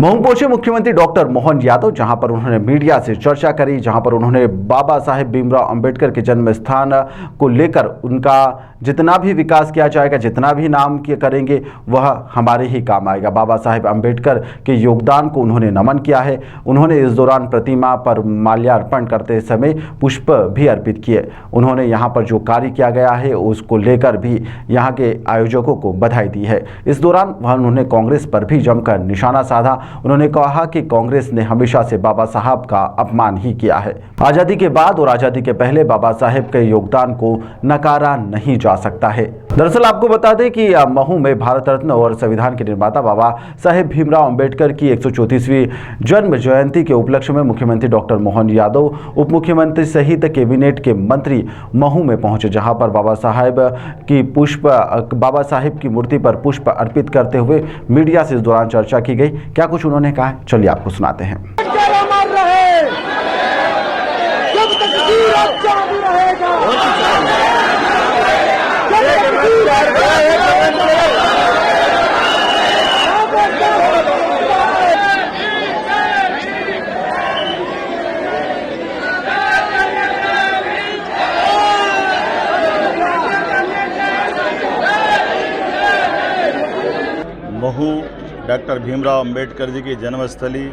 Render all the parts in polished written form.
महू पहुंचे मुख्यमंत्री डॉक्टर मोहन यादव, जहां पर उन्होंने मीडिया से चर्चा करी, जहां पर उन्होंने बाबा साहेब भीमराव अंबेडकर के जन्म स्थान को लेकर उनका जितना भी विकास किया जाएगा, जितना भी नाम करेंगे वह हमारे ही काम आएगा। बाबा साहेब अंबेडकर के योगदान को उन्होंने नमन किया है। उन्होंने इस दौरान प्रतिमा पर माल्यार्पण करते समय पुष्प भी अर्पित किए। उन्होंने यहाँ पर जो कार्य किया गया है उसको लेकर भी यहाँ के आयोजकों को बधाई दी है। इस दौरान उन्होंने कांग्रेस पर भी जमकर निशाना साधा। उन्होंने कहा कि कांग्रेस ने हमेशा से बाबा साहब का अपमान ही किया है। आज़ादी के बाद और आज़ादी के पहले बाबा साहेब के योगदान को नकारा नहीं जा सकता है। दरअसल आपको बता दें कि महू में भारत रत्न और संविधान के निर्माता बाबा साहेब भीमराव अंबेडकर की 134वीं जन्म जयंती के उपलक्ष्य में मुख्यमंत्री डॉक्टर मोहन यादव, उप मुख्यमंत्री सहित कैबिनेट के मंत्री महू में पहुंचे, जहां पर बाबा साहेब की मूर्ति पर पुष्प अर्पित करते हुए मीडिया से इस दौरान चर्चा की गई। क्या कुछ उन्होंने कहा, चलिए आपको सुनाते हैं। महू डॉक्टर भीमराव अंबेडकर जी की जन्मस्थली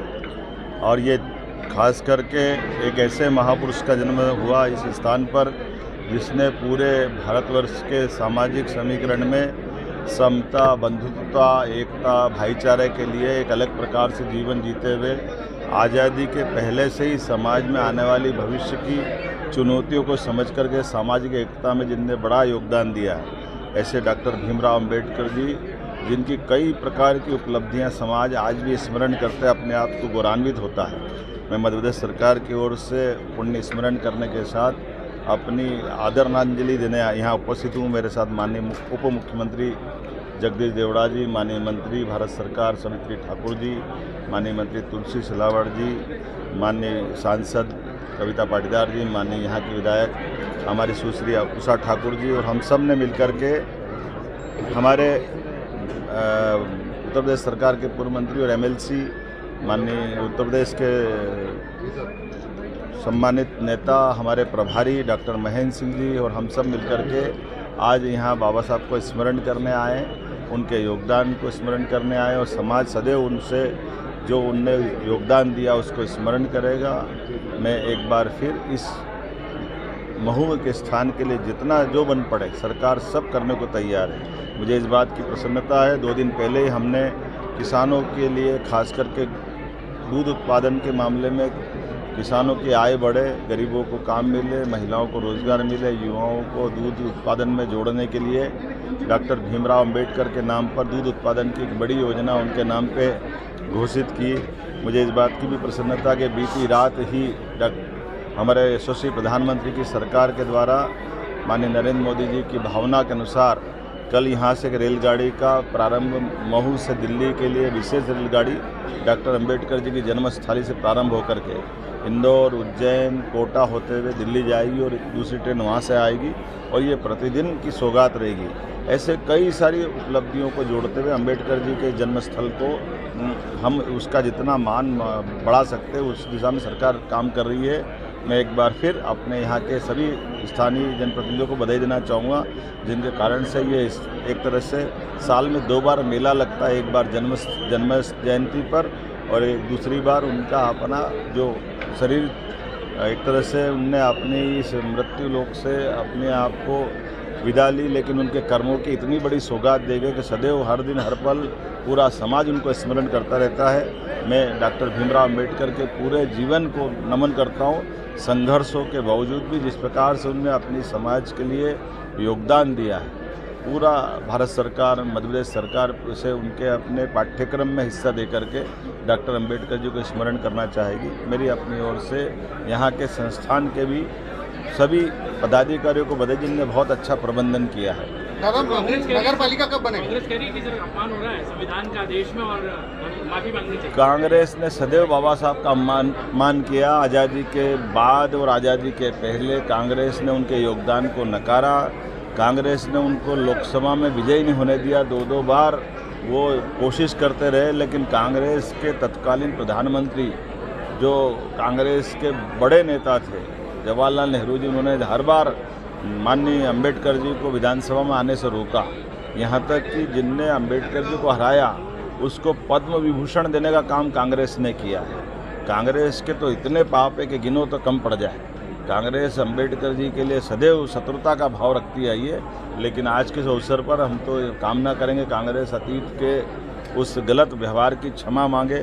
और ये खास करके एक ऐसे महापुरुष का जन्म हुआ इस स्थान पर जिसने पूरे भारतवर्ष के सामाजिक समीकरण में समता, बंधुत्वता, एकता, भाईचारे के लिए एक अलग प्रकार से जीवन जीते हुए आज़ादी के पहले से ही समाज में आने वाली भविष्य की चुनौतियों को समझ करके सामाजिक एकता में जिनने बड़ा योगदान दिया है, ऐसे डॉक्टर भीमराव अंबेडकर जी जिनकी कई प्रकार की उपलब्धियां समाज आज भी स्मरण करते अपने आप को गौरवान्वित होता है। मैं मध्य प्रदेश सरकार की ओर से पुण्य स्मरण करने के साथ अपनी आदरांजलि देने यहाँ उपस्थित हूँ। मेरे साथ माननीय उप मुख्यमंत्री जगदीश देवड़ा जी, माननीय मंत्री भारत सरकार सवित्री ठाकुर जी, माननीय मंत्री तुलसी सिलावट जी, माननीय सांसद कविता पाटीदार जी, माननीय यहाँ के विधायक हमारी सुश्री उषा ठाकुर जी, और हम सब ने मिलकर के हमारे उत्तर प्रदेश सरकार के पूर्व मंत्री और एमएलसी माननीय उत्तर प्रदेश के सम्मानित नेता हमारे प्रभारी डॉक्टर महेंद्र सिंह जी और हम सब मिलकर के आज यहाँ बाबा साहब को स्मरण करने आए, उनके योगदान को स्मरण करने आए, और समाज सदैव उनसे जो उनने योगदान दिया उसको स्मरण करेगा। मैं एक बार फिर इस महू के स्थान के लिए जितना जो बन पड़े सरकार सब करने को तैयार है। मुझे इस बात की प्रसन्नता है, 2 दिन पहले ही हमने किसानों के लिए खास करके दूध उत्पादन के मामले में किसानों की आय बढ़े, गरीबों को काम मिले, महिलाओं को रोजगार मिले, युवाओं को दूध उत्पादन में जोड़ने के लिए डॉक्टर भीमराव अंबेडकर के नाम पर दूध उत्पादन की एक बड़ी योजना उनके नाम पे घोषित की। मुझे इस बात की भी प्रसन्नता कि बीती रात ही हमारे यशस्वी प्रधानमंत्री की सरकार के द्वारा माननीय नरेंद्र मोदी जी की भावना के अनुसार कल यहाँ से एक रेलगाड़ी का प्रारंभ महू से दिल्ली के लिए विशेष रेलगाड़ी डॉक्टर अंबेडकर जी की जन्मस्थली से प्रारंभ होकर के इंदौर, उज्जैन, कोटा होते हुए दिल्ली जाएगी और दूसरी ट्रेन वहाँ से आएगी, और ये प्रतिदिन की सौगात रहेगी। ऐसे कई सारी उपलब्धियों को जोड़ते हुए अंबेडकर जी के जन्मस्थल को हम उसका जितना मान बढ़ा सकते हैं उस दिशा में सरकार काम कर रही है। मैं एक बार फिर अपने यहाँ के सभी स्थानीय जनप्रतिनिधियों को बधाई देना चाहूँगा, जिनके कारण से ये एक तरह से साल में 2 बार मेला लगता है, एक बार जन्म जयंती पर और एक दूसरी बार उनका अपना जो शरीर एक तरह से उनने अपनी इस मृत्यु लोक से अपने आप को विदा ली, लेकिन उनके कर्मों की इतनी बड़ी सौगात दे गए कि सदैव हर दिन हर पल पूरा समाज उनको स्मरण करता रहता है। मैं डॉक्टर भीमराव अंबेडकर के पूरे जीवन को नमन करता हूँ। संघर्षों के बावजूद भी जिस प्रकार से उन्होंने अपनी समाज के लिए योगदान दिया है, पूरा भारत सरकार, मध्य प्रदेश सरकार से उनके अपने पाठ्यक्रम में हिस्सा दे करके डॉक्टर अंबेडकर जी को स्मरण करना चाहेगी। मेरी अपनी ओर से यहाँ के संस्थान के भी सभी पदाधिकारियों को बधाई, जिनने बहुत अच्छा प्रबंधन किया है। नगर पालिका कब बनेगी? कांग्रेस कह रही है कि सर अपमान हो रहा है संविधान का देश में और माफी मांगनी चाहिए। कांग्रेस ने सदैव बाबा साहब का मान किया। आज़ादी के बाद और आज़ादी के पहले कांग्रेस ने उनके योगदान को नकारा। कांग्रेस ने उनको लोकसभा में विजयी नहीं होने दिया। 2 बार वो कोशिश करते रहे, लेकिन कांग्रेस के तत्कालीन प्रधानमंत्री जो कांग्रेस के बड़े नेता थे जवाहरलाल नेहरू जी, उन्होंने हर बार माननीय अंबेडकर जी को विधानसभा में आने से रोका। यहाँ तक कि जिनने अंबेडकर जी को हराया उसको पद्म विभूषण देने का काम कांग्रेस ने किया है। कांग्रेस के तो इतने पाप है कि गिनो तो कम पड़ जाए। कांग्रेस अंबेडकर जी के लिए सदैव शत्रुता का भाव रखती आई है, लेकिन आज के इस अवसर पर हम तो कामना करेंगे कांग्रेस अतीत के उस गलत व्यवहार की क्षमा मांगे।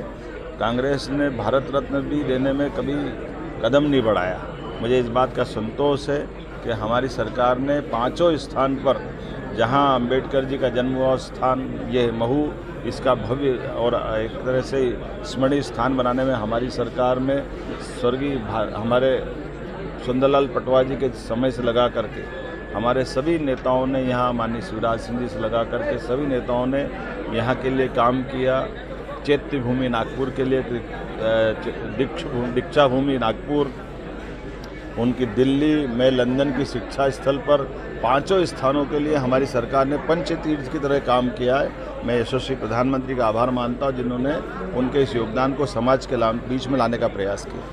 कांग्रेस ने भारत रत्न भी देने में कभी कदम नहीं बढ़ाया। मुझे इस बात का संतोष है कि हमारी सरकार ने 5 स्थान पर, जहां अंबेडकर जी का जन्म हुआ स्थान ये महू, इसका भव्य और एक तरह से स्मरणीय स्थान बनाने में हमारी सरकार में स्वर्गीय हमारे सुंदरलाल पटवा जी के समय से लगा करके हमारे सभी नेताओं ने, यहाँ माननीय शिवराज सिंह जी से लगा करके सभी नेताओं ने यहाँ के लिए काम किया। चैत्य भूमि नागपुर के लिए, दीक्षा भूमि नागपुर, उनकी दिल्ली में लंदन की शिक्षा स्थल पर 5 स्थानों के लिए हमारी सरकार ने पंचतीर्थ की तरह काम किया है। मैं यशस्वी प्रधानमंत्री का आभार मानता हूँ जिन्होंने उनके इस योगदान को समाज के बीच में लाने का प्रयास किया।